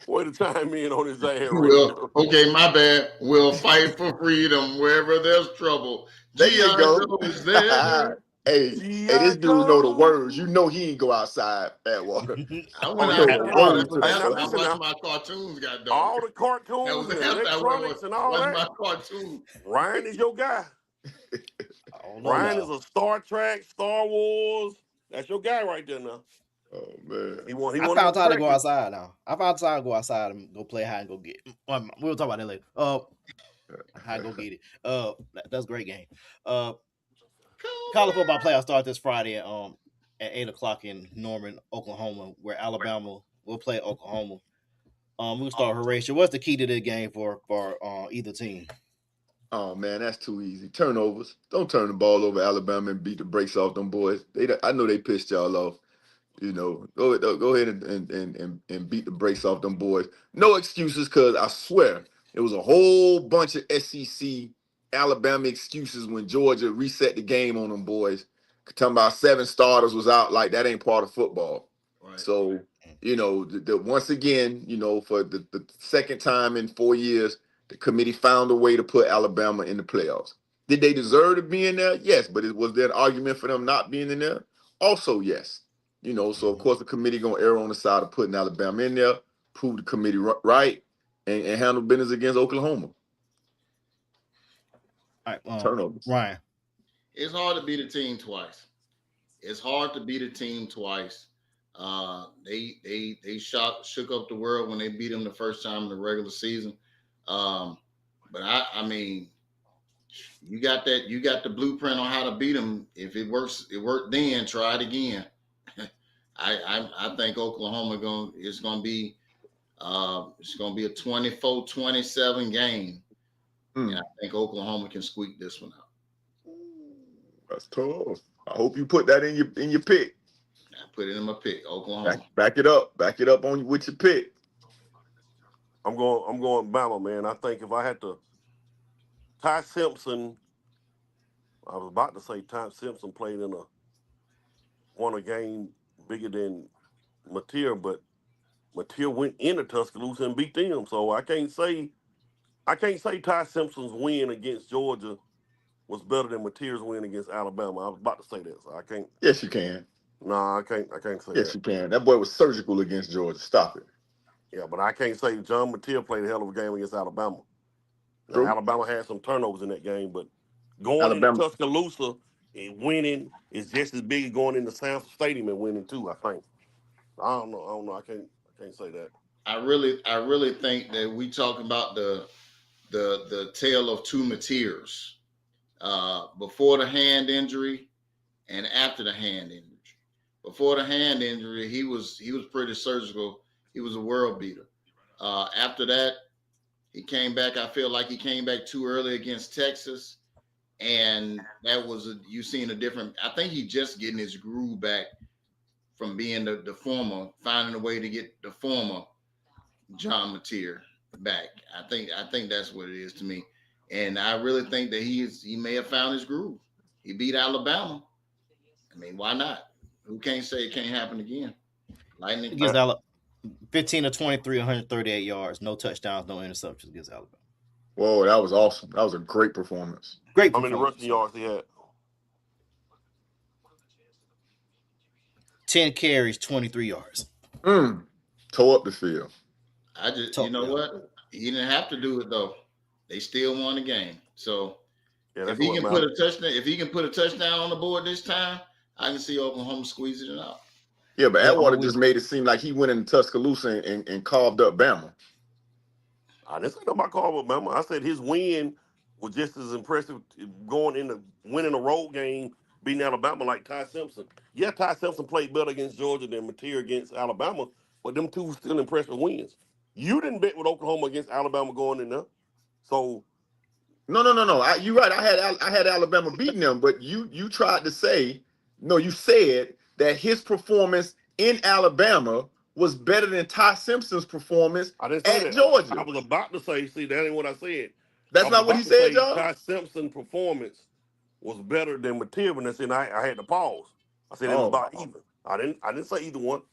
Way to chime in on his ass Well, ratio. okay, my bad. We'll fight for freedom wherever there's trouble. There you G.I. go. Joe is there. Hey, G.I. this dude know the Joe. words. You know he ain't go outside at water. I You went Oh know yeah, the outside words to after, the Hey, now after I song. listen watched now. my cartoons, got dog. All the That cartoons was and after I electronics and all watched that. my cartoon. I Ryan is your guy. don't know, Ryan is y'all. a Star Trek, Star Wars. That's your guy right there now. Oh man. He I one of found them time to go crackers. outside now. I found time to go outside and go play hide and go get. We'll talk about that later. Hide and go get it. That's a great game. Uh, College football playoffs start this Friday at 8 o'clock in Norman, Oklahoma, where Alabama will play Oklahoma. We'll start Horatio. What's the key to the game for either team? Oh man, that's too easy. Turnovers. Don't turn the ball over Alabama and beat the brakes off them boys. I know they pissed y'all off. Go ahead and beat the brakes off them boys. No excuses, cause I swear it was a whole bunch of SEC Alabama excuses when Georgia reset the game on them boys. Talking about 7 starters was out, like that ain't part of football. Right. So once again, for the second time in 4 years, the committee found a way to put Alabama in the playoffs. Did they deserve to be in there? Yes, but was there an argument for them not being in there? Also, yes. So of course the committee gonna err on the side of putting Alabama in there, prove the committee right, and handle business against Oklahoma. All right, Turnovers. Ryan. It's hard to beat a team twice. It's hard to beat a team twice. They shook up the world when they beat them the first time in the regular season. But I mean, you got the blueprint on how to beat them. If it works, it worked then. Try it again. I think Oklahoma is gonna be it's gonna be a 24-27 game, and I think Oklahoma can squeak this one out. That's tough. I hope you put that in your pick. I put it in my pick, Oklahoma. Back it up. Back it up on with your pick. I'm going Bama, man. I think if I had to Ty Simpson, I was about to say Ty Simpson won a game bigger than Mateer, but Mateer went into Tuscaloosa and beat them. So I can't say Ty Simpson's win against Georgia was better than Mateer's win against Alabama. I was about to say that, so I can't. Yes, you can. No, I can't say Yes, that. you can. That boy was surgical against Georgia. Stop it. Yeah, but I can't say John Mateer played a hell of a game against Alabama. Now, True. Alabama had some turnovers in that game, but going into Alabama. Tuscaloosa and winning is just as big as going into Sanford Stadium and winning too. I think. I don't know. I don't know. I can't say that. I really think that we talking about the tale of two Mateers. Before the hand injury and after the hand injury. Before the hand injury, he was pretty surgical. He was a world beater. After that, he came back. I feel like he came back too early against Texas, and that was you seen a different. I think he just getting his groove back from being the former, finding a way to get the former John Mateer back. I think that's what it is to me, and I really think that he may have found his groove. He beat Alabama. I mean, why not? Who can't say it can't happen again? Lightning. Against Alabama, 15 to 23, 138 yards, no touchdowns, no interceptions against Alabama. Whoa, that was awesome. That was a great performance. Great How many rushing performance. yards he had? 10 carries, 23 yards. Tore up the field. I just, you Tough, know yeah. what? He didn't have to do it though. They still won the game. So Yeah, if that's he what can put matters. a touchdown, if he can put a touchdown on the board this time, I can see Oklahoma squeezing it out. Yeah, but Yeah, Atwater just made it seem like he went into Tuscaloosa and carved up Bama. I didn't say nothing about Alabama. I said his win was just as impressive going into winning a road game, beating Alabama like Ty Simpson. Yeah, Ty Simpson played better against Georgia than Mateer against Alabama, but them two were still impressive wins. You didn't bet with Oklahoma against Alabama going in there. So No. You're right. I had Alabama beating them, but you tried to say no. You said that his performance in Alabama was better than Ty Simpson's performance I didn't say at that. I Georgia. was about to say, see, that ain't what I said. I That's was not what he about to said, say y'all. Ty Simpson's performance was better than Mateer, and then I had to pause. I said it was Oh, about even. I didn't say either one.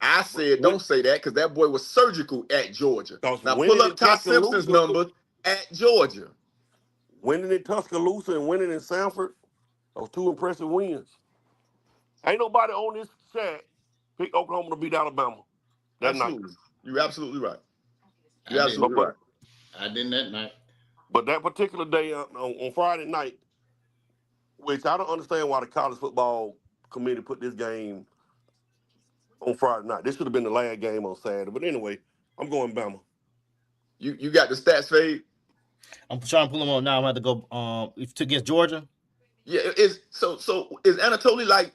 I But said don't say that because that boy was surgical at Georgia. because Now pull winning in up Ty Simpson's Tuscaloosa, numbers at Georgia. winning in Tuscaloosa and winning in Sanford, those two impressive wins. Ain't nobody on this chat pick Oklahoma to beat Alabama that night. Absolutely, you're absolutely right. I You're didn't. absolutely But right. I didn't that night. but that particular day on Friday night, which I don't understand why the college football committee put this game on Friday night. This should have been the last game on Saturday. But anyway, I'm going Bama. You got the stats fade. I'm trying to pull them up now. I'm going to go to against Georgia. Yeah, is Anatoly like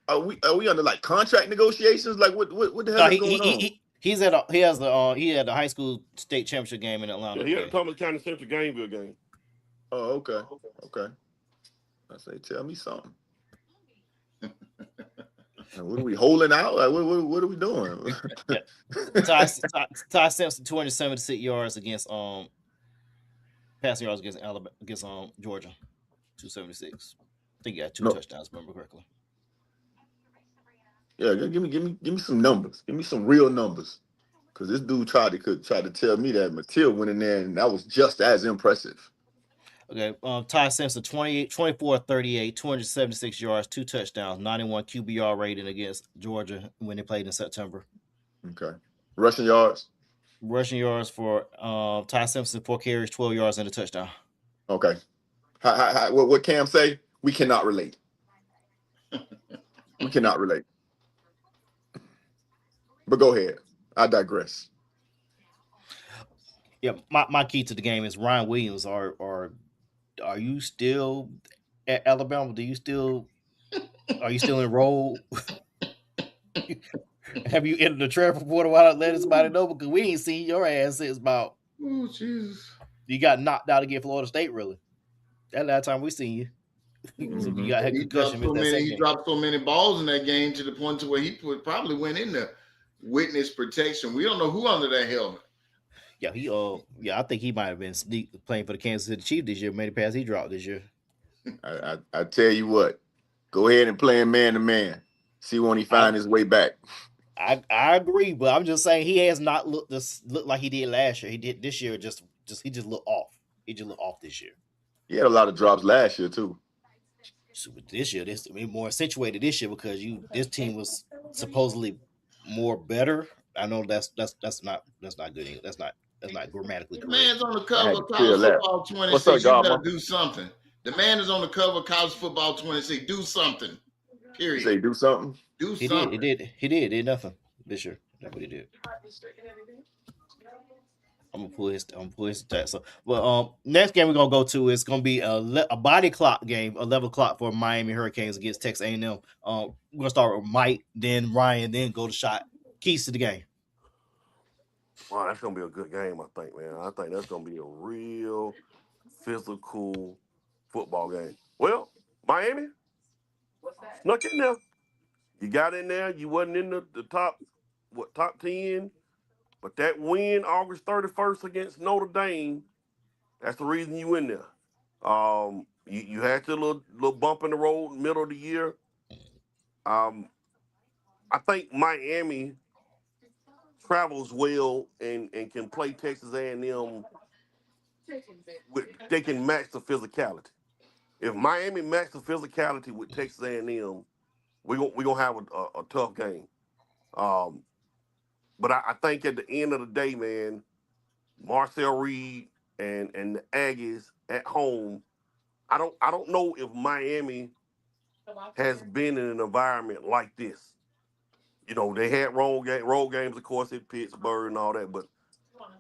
are we under like contract negotiations? Like what the hell No, is going on? he's at he had the high school state championship game in Atlanta Yeah, he had a today. Thomas County Central Gameville game. Oh, okay, okay. I say, tell me something. What are we holding out? Like, what are we doing? Yeah, Ty Simpson 276 yards against passing yards against Alabama against Georgia 276. I think he got two No, touchdowns. If I remember correctly. yeah, give me some numbers. Give me some real numbers. Because this dude tried to tell me that Matilda went in there and that was just as impressive. Okay, Ty Simpson 24 38, 276 yards, two touchdowns, 91 QBR rating against Georgia when they played in September. Okay. Rushing yards. Rushing yards for Ty Simpson, 4 carries, 12 yards, and a touchdown. Okay. What Cam say? We cannot relate. We cannot relate. But go ahead. I digress. Yeah, my key to the game is Ryan Williams. Are you still at Alabama? Are you still enrolled? Have you entered the transfer portal? Why not let somebody know? Because we ain't seen your ass since about Oh Jesus! you got knocked out against Florida State. Really, that last time we seen you. So you Mhm. got had He dropped concussion, so missed that many. second He game. dropped so many balls in that game to the point to where he probably went into witness protection. We don't know who under that helmet. Yeah, I think he might have been playing for the Kansas City Chiefs this year. Many passes he dropped this year. I tell you what. Go ahead and play him man to man. See when he I find his way back. I agree, but I'm just saying he has not looked like he did last year. He did this year. He just looked off. He just looked off this year. He had a lot of drops last year too. So this year, this I mean, more accentuated this year because this team was supposedly more better. I know that's not good. That's not grammatically The correct. man's on the I cover had to of clear college that. football What's up, 26. You better Godma? do something. The man is on the cover of college football 26. Do something. You Period. say do something? Do He did. He something. did. He did nothing this year. That's what he did. I'm gonna pull his stats. So, well, next game we're gonna go to is gonna be a body clock game, 11 o'clock for Miami Hurricanes against Texas A&M. We're gonna start with Mike, then Ryan, then go to shot. Keys to the game. Wow, that's gonna be a good game, I think, man. I think that's gonna be a real physical football game. Well, Miami snuck in there. You got in there. You wasn't in the top 10, but that win August 31st against Notre Dame, that's the reason you in there. You had your little bump in the road middle of the year. Um, I think Miami travels well and can play Texas A&M. They can match the physicality. If Miami match the physicality with Texas A&M, we gonna have a tough game. Um, but I think at the end of the day, man, Marcel Reed and the Aggies at home. I don't know if Miami has been in an environment like this. You know, they had road games, of course, in Pittsburgh and all that, but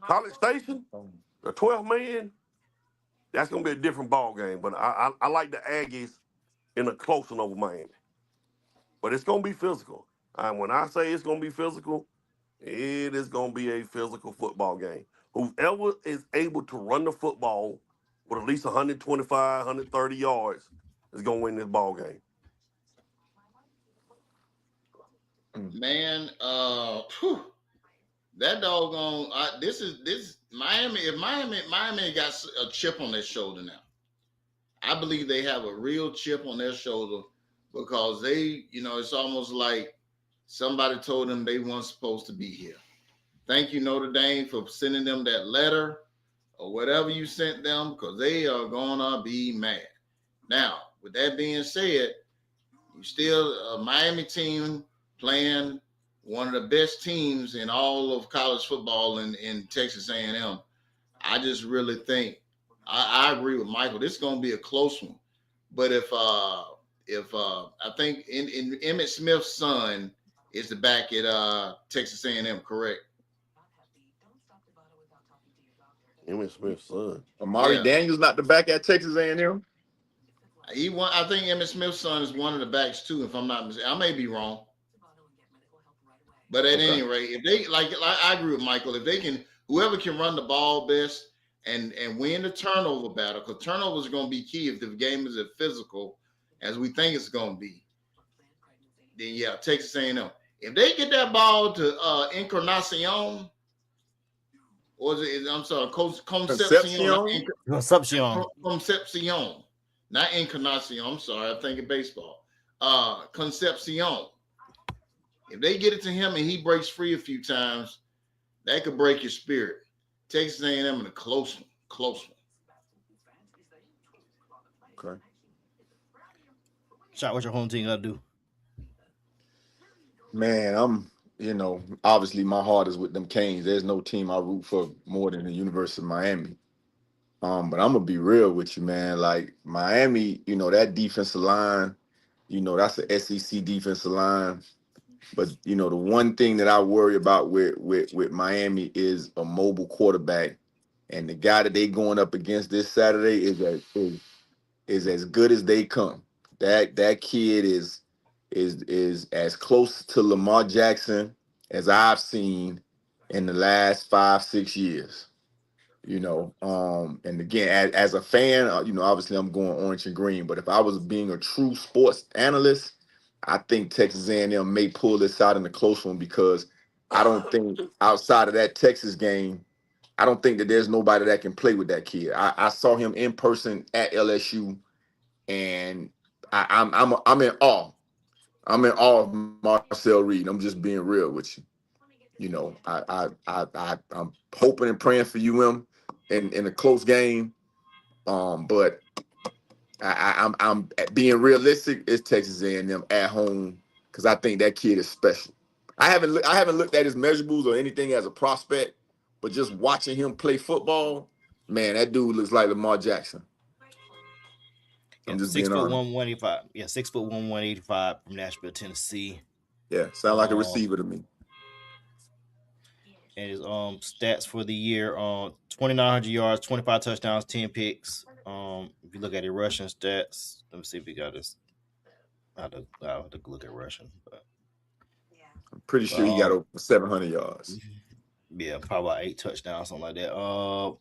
College Station, the 12th man, that's gonna be a different ball game. But I like the Aggies in a close one over Miami. But it's gonna be physical. And when I say it's gonna be physical, it is gonna be a physical football game. Whoever is able to run the football with at least 125, 130 yards is gonna win this ball game. Man, that doggone this Miami. If Miami got a chip on their shoulder now, I believe they have a real chip on their shoulder because it's almost like somebody told them they weren't supposed to be here. Thank you, Notre Dame, for sending them that letter or whatever you sent them because they are gonna be mad. Now, with that being said, you still a Miami team playing one of the best teams in all of college football in Texas A&M. I just really think I agree with Michael. This is going to be a close one. But if I think in Emmett Smith's son is the back at Texas A&M, correct? Emmitt Smith's son. Amari Yeah, Daniels not the back at Texas A&M. I think Emmett Smith's son is one of the backs too. If I'm not mistaken, I may be wrong. But at Okay. any rate, if they like I agree with Michael. If they can, whoever can run the ball best and win the turnover battle, because turnovers are going to be key if the game is as physical as we think it's going to be. Then yeah, Texas A&M. If they get that ball to Encarnacion, or is it? I'm sorry, Concepcion, not Concepcion. Concepcion. Concepcion, not Encarnacion. I'm sorry, I'm thinking baseball. Concepcion. If they get it to him and he breaks free a few times, that could break your spirit. Texas A&M in a close one. Close one. Okay. Shot, what your home team gotta do? Man, obviously my heart is with them Canes. There's no team I root for more than the University of Miami. But I'm gonna be real with you, man. Like Miami, that defensive line, that's the SEC defensive line. But the one thing that I worry about with Miami is a mobile quarterback, and the guy that they going up against this Saturday is as good as they come. That kid is as close to Lamar Jackson as I've seen in the last 5-6 years. And again, as a fan, obviously I'm going orange and green. But if I was being a true sports analyst, I think Texas A&M may pull this out in the close one because I don't think outside of that Texas game, I don't think that there's nobody that can play with that kid. I saw him in person at LSU, and I'm in awe. I'm in awe of Marcel Reed. I'm just being real with you. You know, I'm hoping and praying for UM in a close game. But I'm being realistic. It's Texas A&M at home because I think that kid is special. I haven't looked at his measurables or anything as a prospect, but just watching him play football, man, that dude looks like Lamar Jackson. I'm Yep, just six being foot honest. one, 185. Yeah, 6'1", 185 from Nashville, Tennessee. Yeah, sound like a Um, receiver to me. and his stats for the year: 2,900 yards, 25 touchdowns, 10 picks. If you look at his rushing stats, let me see if we got this. I'll have to look at rushing, I'm pretty but sure he got over 700 yards. yeah, probably about 8 touchdowns, something like that.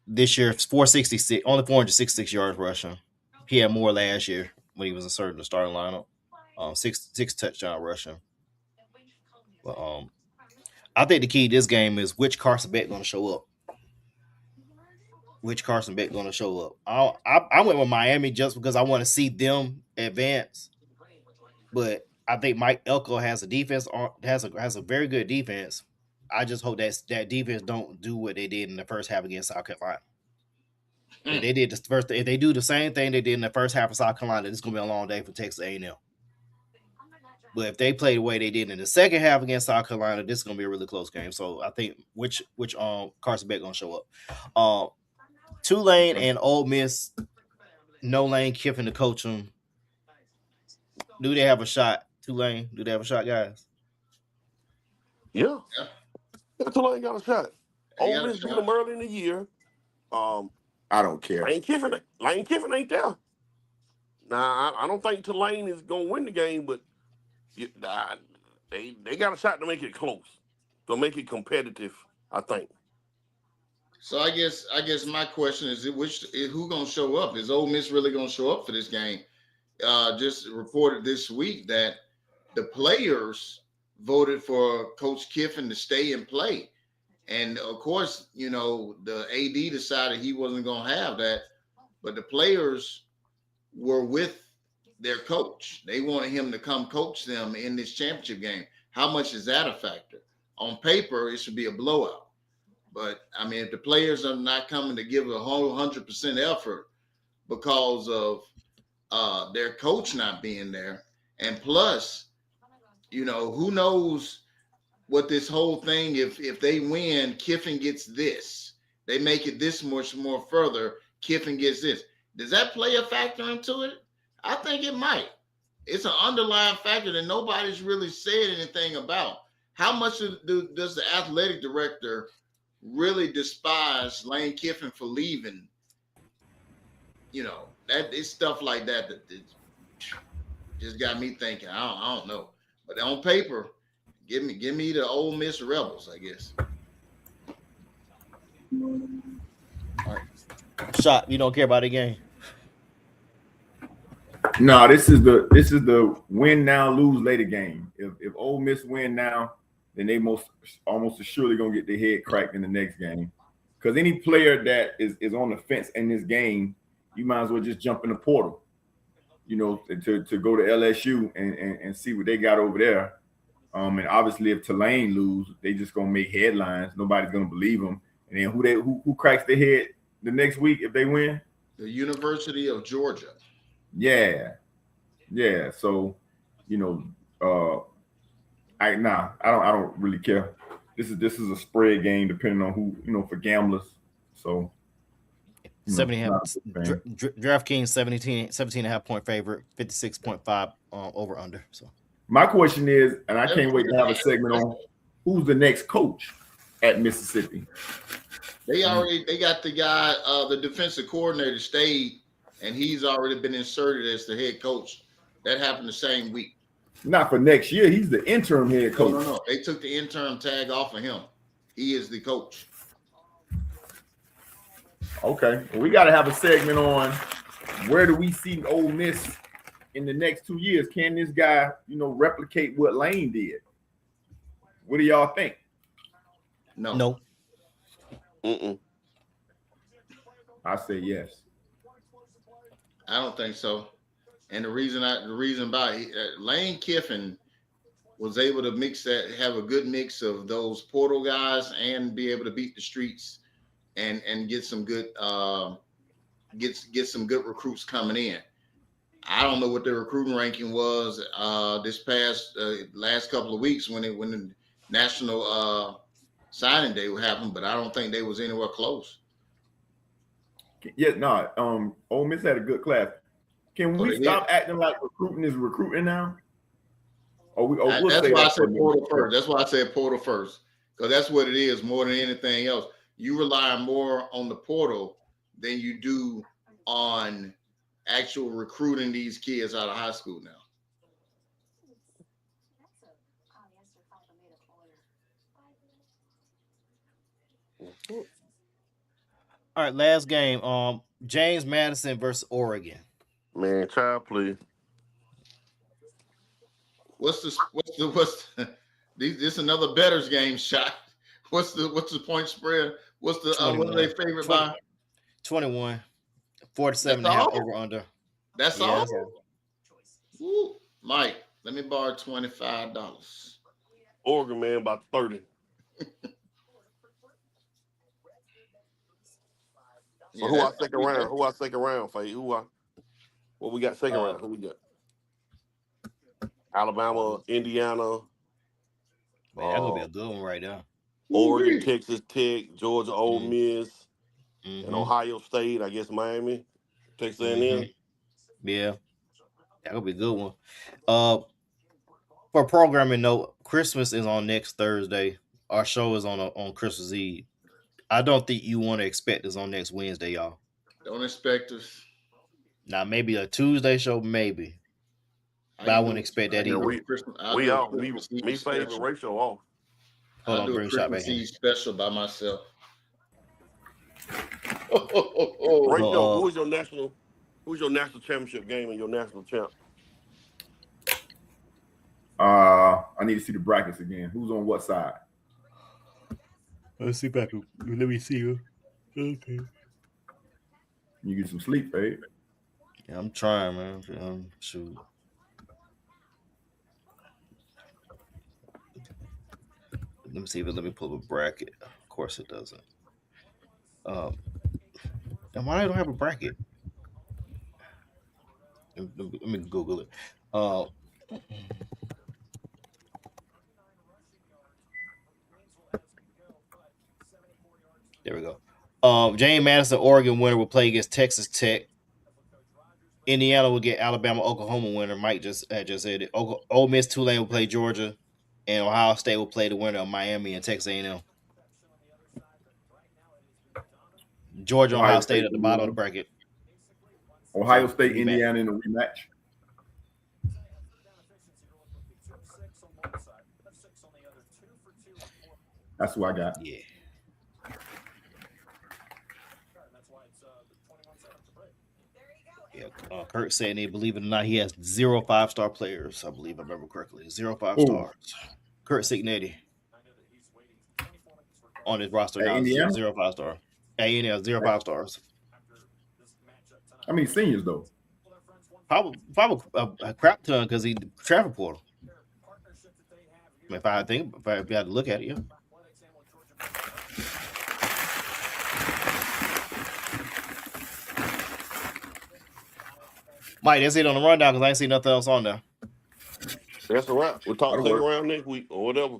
This year 466, only 466 yards rushing. He had more last year when he was inserted in the starting lineup. Six touchdown rushing. But I think the key to this game is which Carson Beck going to show up. Which Carson Beck going to show up? I went with Miami just because I want to see them advance. But I think Mike Elko has a defense has a very good defense. I just hope that defense don't do what they did in the first half against South Carolina. If they did the first, if they do the same thing they did in the first half of South Carolina, it's gonna be a long day for Texas A&M. But if they play the way they did in the second half against South Carolina, this is gonna be a really close game. So I think which Carson Beck gonna show up. Tulane and Ole Miss, no Lane Kiffin to coach them. Do they have a shot? Tulane, do they have a shot, guys? Yeah, Yeah, Tulane got a shot. he Ole got a Miss beat them shot. early in the year. Um, I don't care. Lane Kiffin ain't there. Now I don't think Tulane is gonna win the game, but they got a shot to make it close, to make it competitive. I think. So I guess my question is, who gonna show up? Is Ole Miss really gonna show up for this game? Just reported this week that the players voted for Coach Kiffin to stay and play. And of course, the AD decided he wasn't going to have that, but the players were with their coach. They wanted him to come coach them in this championship game. How much is that a factor? On paper, it should be a blowout. But I mean, if the players are not coming to give a whole 100% effort because of their coach not being there, and plus, who knows what this whole thing, if they win, Kiffin gets this. They make it this much more further, Kiffin gets this. Does that play a factor into it? I think it might. It's an underlying factor that nobody's really said anything about. How much does the athletic director really despise Lane Kiffin for leaving? That it's stuff like that just got me thinking. I don't know, but on paper, give me the Ole Miss Rebels, I guess. All right. Shot, you don't care about the game. No, this is the win now, lose later game. If Ole Miss win now, then they almost surely gonna get their head cracked in the next game. Because any player that is on the fence in this game, you might as well just jump in the portal, to go to LSU and see what they got over there. And obviously, if Tulane lose, they just gonna make headlines. Nobody's gonna believe them. And then who cracks their head the next week if they win? The University of Georgia. Yeah, yeah. So, you know, uh, I don't really care. This is a spread game, depending on who, for gamblers. So, 70 not a big fan. DraftKings 17 and a half point favorite, 56.5 over under. So My question is, and I can't wait to have a 17.5. segment on who's the next coach at Mississippi. They got the guy, the defensive coordinator stayed, and he's already been inserted as the head coach. That happened the same week. Not for next year. He's the interim head coach. No. They took the interim tag off of him. He is the coach. Okay. Well, we got to have a segment on where do we see Ole Miss in the next 2 years? Can this guy, replicate what Lane did? What do y'all think? No. Mm-mm. I say yes. I don't think so. And the reason by Lane Kiffin was able to have a good mix of those portal guys and be able to beat the streets and get some good get some good recruits coming in. I don't know what the recruiting ranking was this past last couple of weeks when the national signing day would happen, but I don't think they was anywhere close. Yeah, no. Ole Miss had a good class. Can Oh, we they did. stop acting like recruiting is recruiting now? Or we'll That's say why I that for a said portal minute. first. That's why I said portal first, because that's what it is more than anything else. You rely more on the portal than you do on actual recruiting these kids out of high school now. All right, last game. James Madison versus Oregon. Man, child, please. What's the this another betters game shot? What's the point spread? What's the what are 21. they favorite 20, by? 21. 47 That's and a half all. over under. That's Yeah, all. that's all. Woo. Mike, let me borrow $25. Oregon, man, about 30. So who our second round? Who our second round, Faye? What we got second round? Who we got? Alabama, Indiana, Man, that's gonna be a good one right now. Oregon, Texas Tech, Georgia, Ole Miss, and Mm-hmm. Ohio State. I guess Miami, Texas Mm-hmm. A&M. Yeah, that gonna be a good one. For programming note, Christmas is on next Thursday. Our show is on Christmas Eve. I don't think you want to expect us on next Wednesday, y'all. Don't expect us. Now maybe a Tuesday show, maybe, but I wouldn't expect that Yeah, either. I'll we do a off. Christmas Eve Me favor special. ratio off. Hold I'll on, do a bring shot back Christmas in. Eve special by myself. Ratio, So, who's your national championship game and your national champ? I need to see the brackets again. Who's on what side? let's see back. Let me see you. Okay. You get some sleep, right? Yeah, I'm trying, man. Shoot. Let me see if it let me pull up a bracket. Of course it doesn't. Um, and why I don't have a bracket? Let me Google it. Uh, there we go. James Madison, Oregon winner will play against Texas Tech. Indiana will get Alabama, Oklahoma winner. Mike just said it. Ole Miss, Tulane will play Georgia, and Ohio State will play the winner of Miami and Texas A&M. Georgia, Ohio State at the bottom of the bracket. Ohio State, Indiana in a rematch. That's who I got. Yeah. Yeah, Kurt said, believe it or not, he has 0 5-star players. I believe I remember correctly. 0 5 stars. Kurt Signetti on his roster now. Indiana? 0 5-star. Indiana 0 5 stars. I mean seniors though. Probably a crap ton because he travel portal. If I had to look at it, yeah. Mike, that's it on the rundown because I ain't see nothing else on there. That's a wrap. We'll talk second round next week or whatever.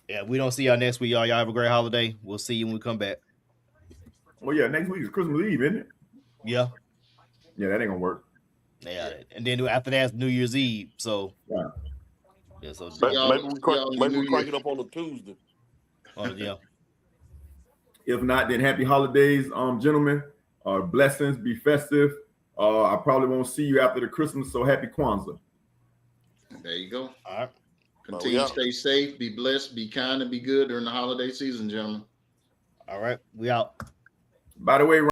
Yeah, we don't see y'all next week, y'all. Y'all have a great holiday. We'll see you when we come back. Well, yeah, next week is Christmas Eve, isn't it? Yeah. Yeah, that ain't gonna work. Yeah, and then after that's New Year's Eve. So yeah, so maybe we crank it up on a Tuesday. Yeah. If not, then happy holidays, gentlemen. Blessings, be festive. I probably won't see you after the Christmas, so happy Kwanzaa. There you go. All right. Continue to stay safe, be blessed, be kind, and be good during the holiday season, gentlemen. All right. We out. By the way,